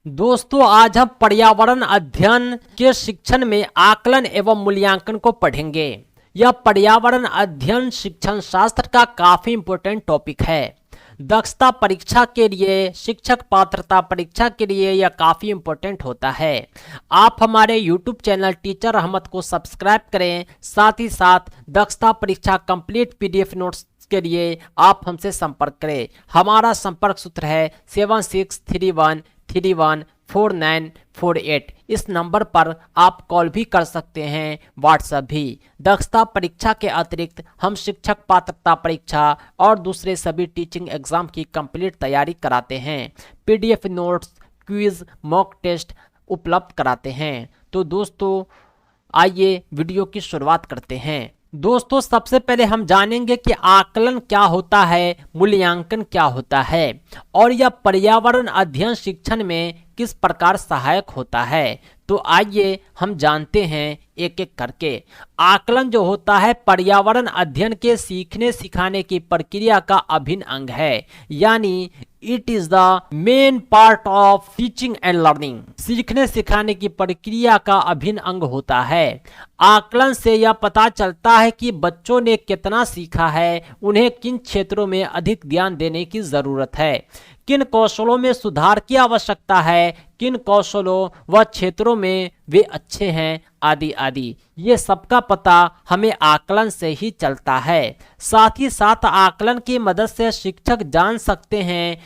दोस्तों, आज हम पर्यावरण अध्ययन के शिक्षण में आकलन एवं मूल्यांकन को पढ़ेंगे। यह पर्यावरण अध्ययन शिक्षण शास्त्र का काफी इम्पोर्टेंट टॉपिक है। दक्षता परीक्षा के लिए, शिक्षक पात्रता परीक्षा के लिए यह काफी इम्पोर्टेंट होता है। आप हमारे YouTube चैनल टीचर अहमद को सब्सक्राइब करें। साथ ही साथ दक्षता परीक्षा कंप्लीट PDF नोट्स के लिए आप हमसे संपर्क करें। हमारा संपर्क सूत्र है 7631314948। इस नंबर पर आप कॉल भी कर सकते हैं, व्हाट्सएप भी। दक्षता परीक्षा के अतिरिक्त हम शिक्षक पात्रता परीक्षा और दूसरे सभी टीचिंग एग्जाम की कंप्लीट तैयारी कराते हैं। PDF notes, quiz, mock test उपलब्ध कराते हैं। तो दोस्तों, आइए वीडियो की शुरुआत करते हैं। दोस्तों, सबसे पहले हम जानेंगे कि आकलन क्या होता है, मूल्यांकन क्या होता है और यह पर्यावरण अध्ययन शिक्षण में किस प्रकार सहायक होता है। तो आइए हम जानते हैं एक एक करके। आकलन जो होता है पर्यावरण अध्ययन के सीखने सिखाने की प्रक्रिया का अभिन्न अंग है, यानी it is the main part of teaching and learning. सीखने सिखाने की प्रक्रिया का अभिन्न अंग होता है। आकलन से यह पता चलता है कि बच्चों ने कितना सीखा है, उन्हें किन क्षेत्रों में अधिक ध्यान देने की जरूरत है, किन कौशलों में सुधार की आवश्यकता है, किन कौशलों व क्षेत्रों में वे अच्छे हैं, आदि आदि। ये सबका पता हमें आकलन से ही चलता है। साथ ही साथ आकलन की मदद से शिक्षक जान सकते हैं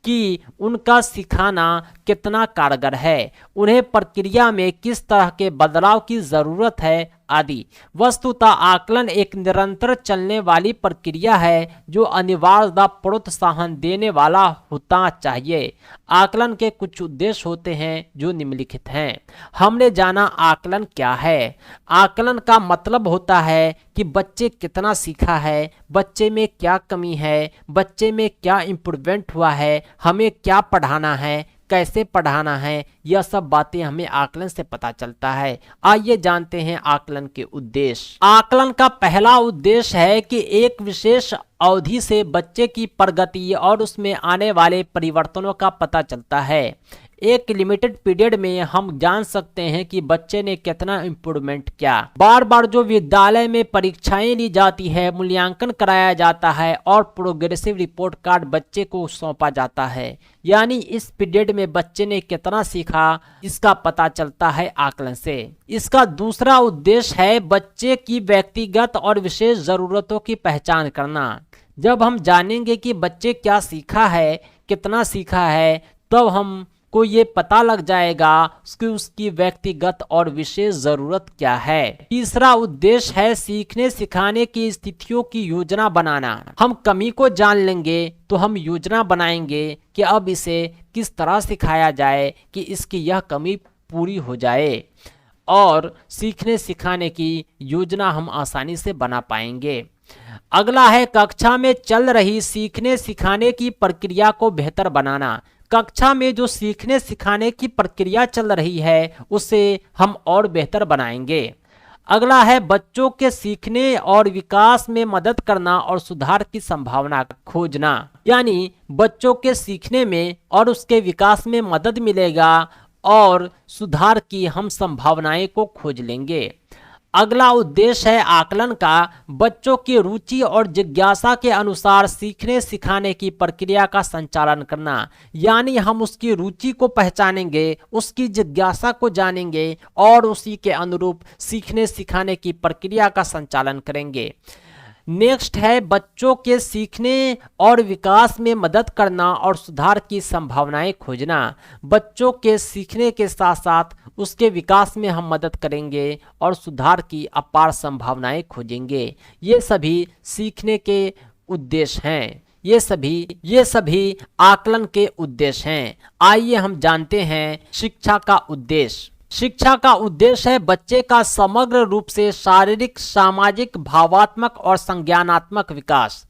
कि उनका सिखाना कितना कारगर है, उन्हें प्रक्रिया में किस तरह के बदलाव की जरूरत है, आदि। वस्तुतः आकलन एक निरंतर चलने वाली प्रक्रिया है जो अनिवार्यतः प्रोत्साहन देने वाला होता चाहिए। आकलन के कुछ उद्देश्य होते हैं जो निम्नलिखित हैं। हमने जाना आकलन क्या है। आकलन का मतलब होता है कि बच्चे कितना सीखा है, बच्चे में क्या कमी है, बच्चे में क्या इम्प्रूवमेंट हुआ है, हमें क्या पढ़ाना है, कैसे पढ़ाना है। यह सब बातें हमें आकलन से पता चलता है। आइए जानते हैं आकलन के उद्देश्य। आकलन का पहला उद्देश्य है कि एक विशेष अवधि से बच्चे की प्रगति और उसमें आने वाले परिवर्तनों का पता चलता है। एक लिमिटेड पीरियड में हम जान सकते हैं कि बच्चे ने कितना इम्प्रूवमेंट किया। बार बार जो विद्यालय में परीक्षाएं ली जाती है, मूल्यांकन कराया जाता है और प्रोग्रेसिव रिपोर्ट कार्ड बच्चे को सौंपा जाता है, यानी इस पीरियड में बच्चे ने कितना सीखा, इसका पता चलता है आकलन से। इसका दूसरा उद्देश्य है बच्चे की व्यक्तिगत और विशेष जरूरतों की पहचान करना। जब हम जानेंगे कि बच्चे क्या सीखा है, कितना सीखा है, तब हम को ये पता लग जाएगा कि उसकी व्यक्तिगत और विशेष जरूरत क्या है। तीसरा उद्देश्य है सीखने सिखाने की स्थितियों की योजना बनाना। हम कमी को जान लेंगे तो हम योजना बनाएंगे कि अब इसे किस तरह सिखाया जाए कि इसकी यह कमी पूरी हो जाए, और सीखने सिखाने की योजना हम आसानी से बना पाएंगे। अगला है कक्षा में चल रही सीखने सिखाने की प्रक्रिया को बेहतर बनाना। कक्षा में जो सीखने सिखाने की प्रक्रिया चल रही है उसे हम और बेहतर बनाएंगे। अगला है बच्चों के सीखने और विकास में मदद करना और सुधार की संभावना खोजना, यानी बच्चों के सीखने में और उसके विकास में मदद मिलेगा और सुधार की हम संभावनाएं को खोज लेंगे। अगला उद्देश्य है आकलन का बच्चों की रुचि और जिज्ञासा के अनुसार सीखने सिखाने की प्रक्रिया का संचालन करना, यानी हम उसकी रुचि को पहचानेंगे, उसकी जिज्ञासा को जानेंगे और उसी के अनुरूप सीखने सिखाने की प्रक्रिया का संचालन करेंगे। नेक्स्ट है बच्चों के सीखने और विकास में मदद करना और सुधार की संभावनाएं खोजना। बच्चों के सीखने के साथ साथ उसके विकास में हम मदद करेंगे और सुधार की अपार संभावनाएं खोजेंगे। ये सभी सीखने के उद्देश्य हैं। ये सभी आकलन के उद्देश्य हैं। आइए हम जानते हैं शिक्षा का उद्देश्य। शिक्षा का उद्देश्य है बच्चे का समग्र रूप से शारीरिक, सामाजिक, भावात्मक और संज्ञानात्मक विकास।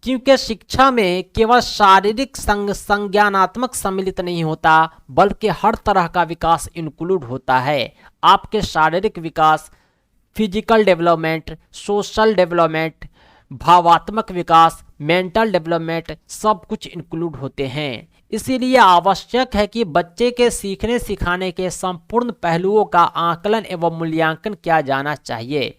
क्योंकि शिक्षा में केवल शारीरिक संज्ञानात्मक सम्मिलित नहीं होता, बल्कि हर तरह का विकास इंक्लूड होता है। आपके शारीरिक विकास, फिजिकल डेवलपमेंट, सोशल डेवलपमेंट, भावात्मक विकास, मेंटल डेवलपमेंट, सब कुछ इंक्लूड होते हैं। इसीलिए आवश्यक है कि बच्चे के सीखने सिखाने के संपूर्ण पहलुओं का आकलन एवं मूल्यांकन किया जाना चाहिए।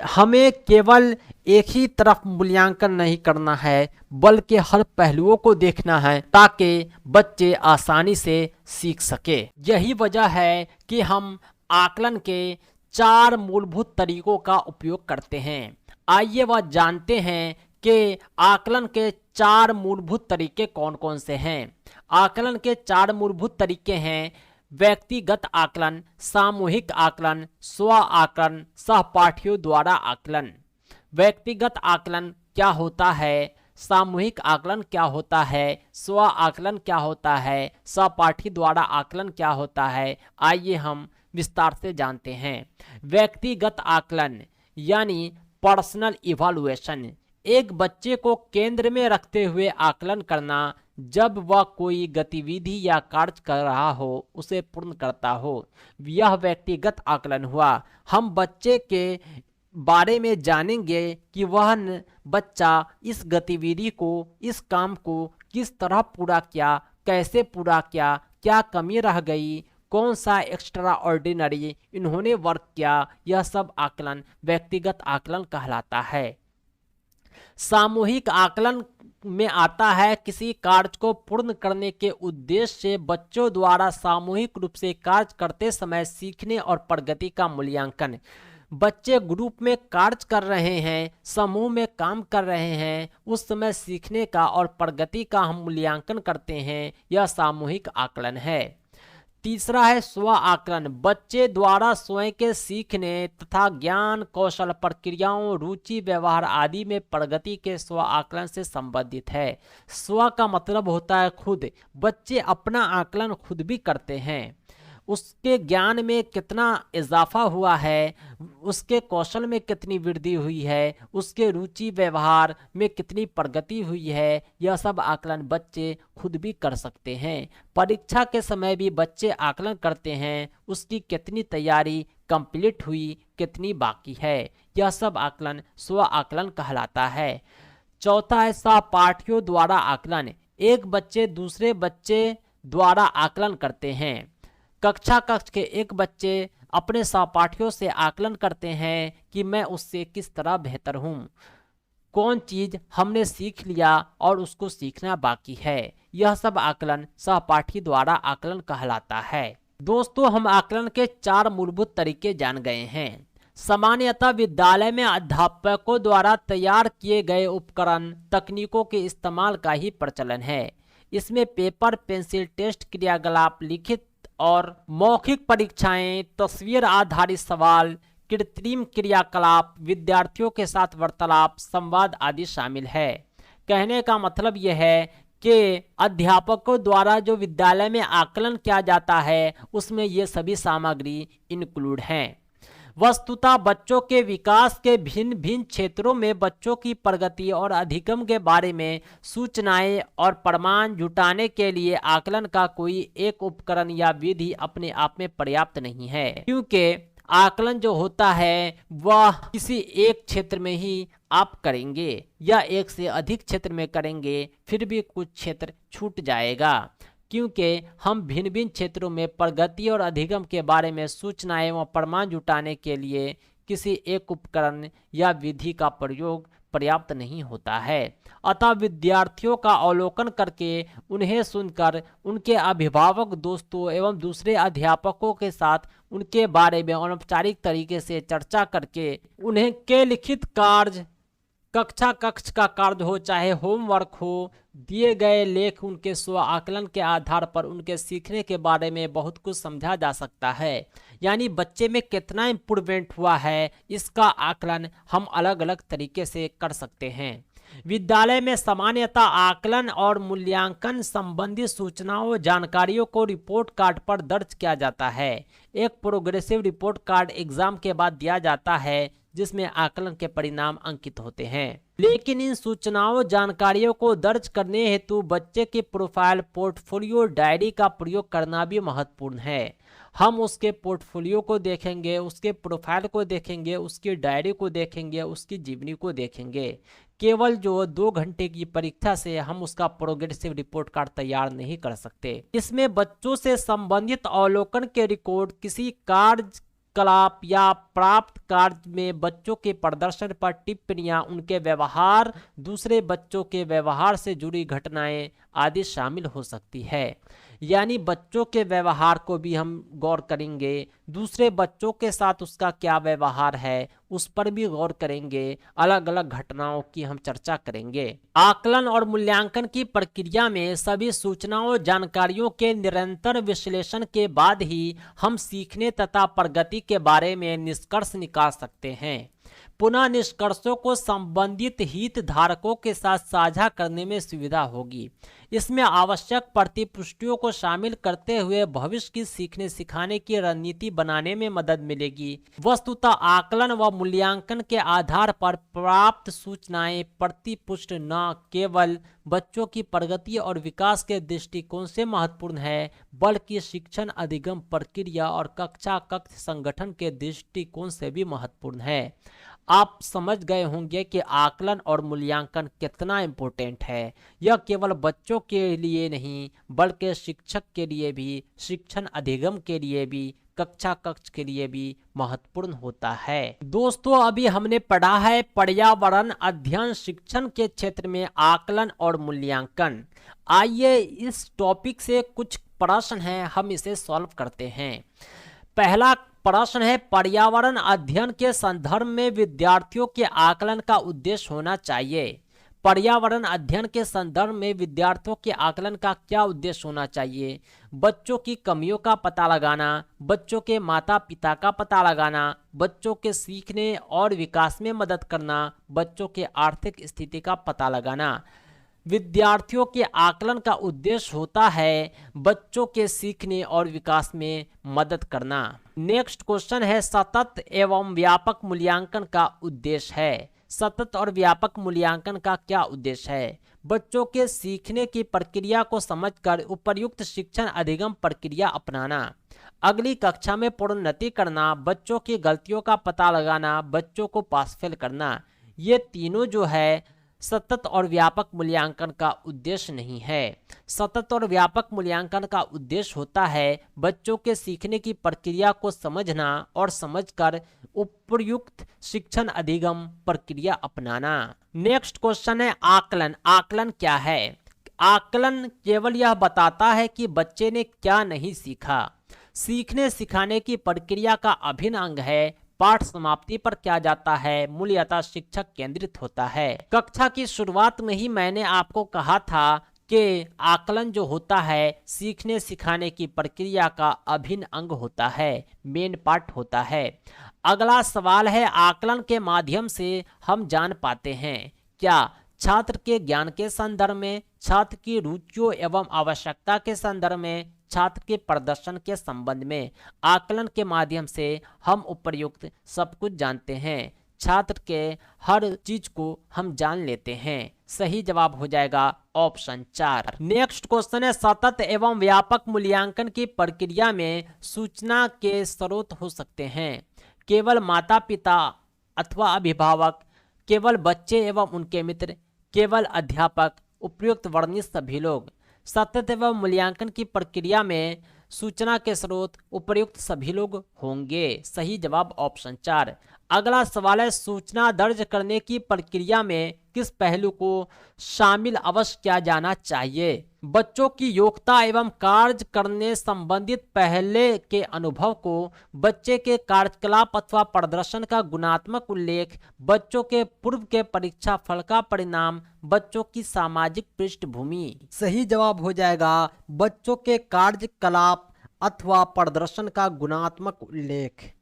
हमें केवल एक ही तरफ मूल्यांकन नहीं करना है, बल्कि हर पहलुओं को देखना है ताकि बच्चे आसानी से सीख सके। यही वजह है कि हम आकलन के 4 मूलभूत तरीकों का उपयोग करते हैं। आइए वह जानते हैं कि आकलन के 4 मूलभूत तरीके कौन कौन से हैं। आकलन के 4 मूलभूत तरीके हैं: व्यक्तिगत आकलन, सामूहिक आकलन, स्व आकलन, सहपाठियों द्वारा आकलन। व्यक्तिगत आकलन क्या होता है, सामूहिक आकलन क्या होता है, स्व आकलन क्या होता है, सहपाठी द्वारा आकलन क्या होता है, आइए हम विस्तार से जानते हैं। व्यक्तिगत आकलन यानी पर्सनल इवैल्यूएशन, एक बच्चे को केंद्र में रखते हुए आकलन करना। जब वह कोई गतिविधि या कार्य कर रहा हो उसे पूर्ण करता हो, यह व्यक्तिगत आकलन हुआ। हम बच्चे के बारे में जानेंगे कि वह बच्चा इस गतिविधि को, इस काम को किस तरह पूरा किया, कैसे पूरा किया, क्या कमी रह गई, कौन सा एक्स्ट्रा ऑर्डिनरी इन्होंने वर्क किया, यह सब आकलन व्यक्तिगत आकलन कहलाता है। सामूहिक आकलन में आता है किसी कार्य को पूर्ण करने के उद्देश्य से बच्चों द्वारा सामूहिक रूप से कार्य करते समय सीखने और प्रगति का मूल्यांकन। बच्चे ग्रुप में कार्य कर रहे हैं, समूह में काम कर रहे हैं, उस समय सीखने का और प्रगति का हम मूल्यांकन करते हैं, यह सामूहिक आकलन है। तीसरा है स्व आकलन, बच्चे द्वारा स्वयं के सीखने तथा ज्ञान कौशल प्रक्रियाओं रुचि व्यवहार आदि में प्रगति के स्व आकलन से संबंधित है। स्व का मतलब होता है खुद, बच्चे अपना आकलन खुद भी करते हैं। उसके ज्ञान में कितना इजाफा हुआ है, उसके कौशल में कितनी वृद्धि हुई है, उसके रुचि व्यवहार में कितनी प्रगति हुई है, यह सब आकलन बच्चे खुद भी कर सकते हैं। परीक्षा के समय भी बच्चे आकलन करते हैं, उसकी कितनी तैयारी कंप्लीट हुई, कितनी बाकी है, यह सब आकलन स्व आकलन कहलाता है। चौथा है सहपाठियों द्वारा आकलन, एक बच्चे दूसरे बच्चे द्वारा आकलन करते हैं। कक्षा के एक बच्चे अपने सहपाठियों से आकलन करते हैं कि मैं उससे किस तरह बेहतर हूँ, कौन चीज़ हमने सीख लिया और उसको सीखना बाकी है, यह सब आकलन सहपाठी द्वारा आकलन कहलाता है। दोस्तों, हम आकलन के 4 मूलभूत तरीके जान गए हैं। सामान्यतः विद्यालय में अध्यापकों द्वारा तैयार किए गए उपकरण तकनीकों के इस्तेमाल का ही प्रचलन है। इसमें पेपर, पेंसिल, टेस्ट, क्रियाकलाप, लिखित और मौखिक परीक्षाएं, तस्वीर आधारित सवाल, कृत्रिम क्रियाकलाप, विद्यार्थियों के साथ वार्तालाप, संवाद आदि शामिल है। कहने का मतलब यह है कि अध्यापकों द्वारा जो विद्यालय में आकलन किया जाता है उसमें ये सभी सामग्री इंक्लूड हैं। वस्तुतः बच्चों के विकास के भिन्न भिन्न क्षेत्रों में बच्चों की प्रगति और अधिगम के बारे में सूचनाएं और प्रमाण जुटाने के लिए आकलन का कोई एक उपकरण या विधि अपने आप में पर्याप्त नहीं है, क्योंकि आकलन जो होता है वह किसी एक क्षेत्र में ही आप करेंगे या एक से अधिक क्षेत्र में करेंगे, फिर भी कुछ क्षेत्र छूट जाएगा, क्योंकि हम भिन्न भिन्न क्षेत्रों में प्रगति और अधिगम के बारे में सूचनाएं एवं प्रमाण जुटाने के लिए किसी एक उपकरण या विधि का प्रयोग पर्याप्त नहीं होता है। अतः विद्यार्थियों का अवलोकन करके, उन्हें सुनकर, उनके अभिभावक दोस्तों एवं दूसरे अध्यापकों के साथ उनके बारे में अनौपचारिक तरीके से चर्चा करके उन्हें के लिखित कार्य, कक्षा का कार्य हो चाहे होमवर्क हो, दिए गए लेख उनके स्व आकलन के आधार पर उनके सीखने के बारे में बहुत कुछ समझा जा सकता है। यानी बच्चे में कितना इम्प्रूवमेंट हुआ है इसका आकलन हम अलग अलग तरीके से कर सकते हैं। विद्यालय में सामान्यतः आकलन और मूल्यांकन संबंधी सूचनाओं जानकारियों को रिपोर्ट कार्ड पर दर्ज किया जाता है। एक प्रोग्रेसिव रिपोर्ट कार्ड एग्जाम के बाद दिया जाता है जिसमें आकलन के परिणाम अंकित होते हैं। लेकिन इन सूचनाओं जानकारियों को दर्ज करने हेतु बच्चे की प्रोफाइल, पोर्टफोलियो, डायरी का प्रयोग करना भी महत्वपूर्ण है। हम उसके पोर्टफोलियो को देखेंगे, उसके प्रोफाइल को देखेंगे, उसकी डायरी को देखेंगे, उसकी जीवनी को देखेंगे। केवल जो 2 घंटे की परीक्षा से हम उसका प्रोग्रेसिव रिपोर्ट कार्ड तैयार नहीं कर सकते। इसमें बच्चों से संबंधित अवलोकन के रिकॉर्ड, किसी कार्यकलाप या प्राप्त कार्य में बच्चों के प्रदर्शन पर टिप्पणियां, उनके व्यवहार, दूसरे बच्चों के व्यवहार से जुड़ी घटनाएं आदि शामिल हो सकती है। यानी बच्चों के व्यवहार को भी हम गौर करेंगे, दूसरे बच्चों के साथ उसका क्या व्यवहार है उस पर भी गौर करेंगे, अलग अलग घटनाओं की हम चर्चा करेंगे। आकलन और मूल्यांकन की प्रक्रिया में सभी सूचनाओं जानकारियों के निरंतर विश्लेषण के बाद ही हम सीखने तथा प्रगति के बारे में निष्कर्ष निकाल सकते हैं। पुनः निष्कर्षों को संबंधित हितधारकों के साथ साझा करने में सुविधा होगी। इसमें आवश्यक प्रतिपुष्टियों को शामिल करते हुए भविष्य की सीखने सिखाने की रणनीति बनाने में मदद मिलेगी। वस्तुतः आकलन व मूल्यांकन के आधार पर प्राप्त सूचनाएं प्रतिपुष्ट न केवल बच्चों की प्रगति और विकास के दृष्टिकोण से महत्वपूर्ण है, बल्कि शिक्षण अधिगम प्रक्रिया और कक्षा कक्ष संगठन के दृष्टिकोण से भी महत्वपूर्ण है। आप समझ गए होंगे कि आकलन और मूल्यांकन कितना इम्पोर्टेंट है। यह केवल बच्चों के लिए नहीं बल्कि शिक्षक के लिए भी, शिक्षण अधिगम के लिए भी, कक्षा कक्ष के लिए भी महत्वपूर्ण होता है। दोस्तों, अभी हमने पढ़ा है पर्यावरण अध्ययन शिक्षण के क्षेत्र में आकलन और मूल्यांकन। आइए इस टॉपिक से कुछ प्रश्न हैं, हम इसे सॉल्व करते हैं। पहला प्रश्न है, पर्यावरण अध्ययन के संदर्भ में विद्यार्थियों के आकलन का उद्देश्य होना चाहिए। पर्यावरण अध्ययन के संदर्भ में विद्यार्थियों के आकलन का क्या उद्देश्य होना चाहिए? बच्चों की कमियों का पता लगाना, बच्चों के माता पिता का पता लगाना, बच्चों के सीखने और विकास में मदद करना, बच्चों के आर्थिक स्थिति का पता लगाना। विद्यार्थियों के आकलन का उद्देश्य होता है बच्चों के सीखने और विकास में मदद करना। नेक्स्ट क्वेश्चन है, सतत एवं व्यापक मूल्यांकन का उद्देश्य है। सतत और व्यापक मूल्यांकन का क्या उद्देश्य है? बच्चों के सीखने की प्रक्रिया को समझकर उपयुक्त शिक्षण अधिगम प्रक्रिया अपनाना, अगली कक्षा में प्रोन्नति करना, बच्चों की गलतियों का पता लगाना, बच्चों को पास फेल करना। ये तीनों जो है सतत और व्यापक मूल्यांकन का उद्देश्य नहीं है। सतत और व्यापक मूल्यांकन का उद्देश्य होता है बच्चों के सीखने की प्रक्रिया को समझना और समझकर उपयुक्त शिक्षण अधिगम प्रक्रिया अपनाना। नेक्स्ट क्वेश्चन है, आकलन। आकलन क्या है? आकलन केवल यह बताता है कि बच्चे ने क्या नहीं सीखा। सीखने सिखाने की प्रक्रिया का अभिन्न अंग है। पाठ समाप्ति पर क्या जाता है? मूल्यतः शिक्षक केंद्रित होता है। कक्षा की शुरुआत में ही मैंने आपको कहा था कि आकलन जो होता है सीखने सिखाने की प्रक्रिया का अभिन्न अंग होता है, मेन पार्ट होता है। अगला सवाल है, आकलन के माध्यम से हम जान पाते हैं क्या? छात्र के ज्ञान के संदर्भ में, छात्र की रुचियों एवं आवश्यकता के संदर्भ में, छात्र के प्रदर्शन के संबंध में। आकलन के माध्यम से हम उपयुक्त सब कुछ जानते हैं। छात्र के हर चीज को हम जान लेते हैं। सही जवाब हो जाएगा ऑप्शन 4। नेक्स्ट क्वेश्चन है, सतत एवं व्यापक मूल्यांकन की प्रक्रिया में सूचना के स्रोत हो सकते हैं केवल माता पिता अथवा अभिभावक, केवल बच्चे एवं उनके मित्र, केवल अध्यापक, उपयुक्त वर्णित सभी लोग। सतत एवं मूल्यांकन की प्रक्रिया में सूचना के स्रोत उपयुक्त सभी लोग होंगे। सही जवाब ऑप्शन 4। अगला सवाल है, सूचना दर्ज करने की प्रक्रिया में किस पहलू को शामिल अवश्य किया जाना चाहिए? बच्चों की योग्यता एवं कार्य करने संबंधित पहले के अनुभव को, बच्चे के कार्यकलाप अथवा प्रदर्शन का गुणात्मक उल्लेख, बच्चों के पूर्व के परीक्षा फल का परिणाम, बच्चों की सामाजिक पृष्ठभूमि। सही जवाब हो जाएगा बच्चों के कार्यकलाप अथवा प्रदर्शन का गुणात्मक उल्लेख।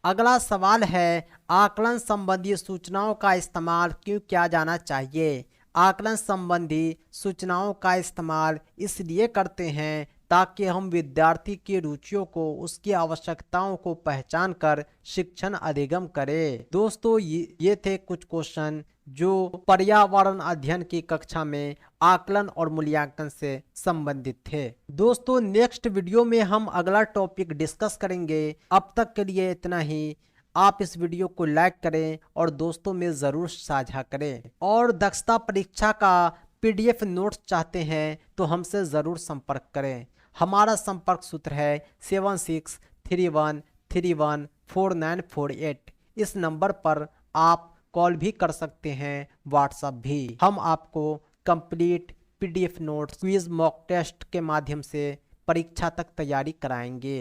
अगला सवाल है, आकलन संबंधी सूचनाओं का इस्तेमाल क्यों किया जाना चाहिए? आकलन संबंधी सूचनाओं का इस्तेमाल इसलिए करते हैं ताकि हम विद्यार्थी की रुचियों को, उसकी आवश्यकताओं को पहचान कर शिक्षण अधिगम करें। दोस्तों, ये थे कुछ क्वेश्चन जो पर्यावरण अध्ययन की कक्षा में आकलन और मूल्यांकन से संबंधित थे। दोस्तों, नेक्स्ट वीडियो में हम अगला टॉपिक डिस्कस करेंगे। अब तक के लिए इतना ही। आप इस वीडियो को लाइक करें और दोस्तों में ज़रूर साझा करें। और दक्षता परीक्षा का PDF नोट्स चाहते हैं तो हमसे ज़रूर संपर्क करें। हमारा संपर्क सूत्र है 7631314948। इस नंबर पर आप कॉल भी कर सकते हैं, व्हाट्सएप भी। हम आपको complete PDF notes, quiz, mock test के माध्यम से परीक्षा तक तैयारी कराएंगे।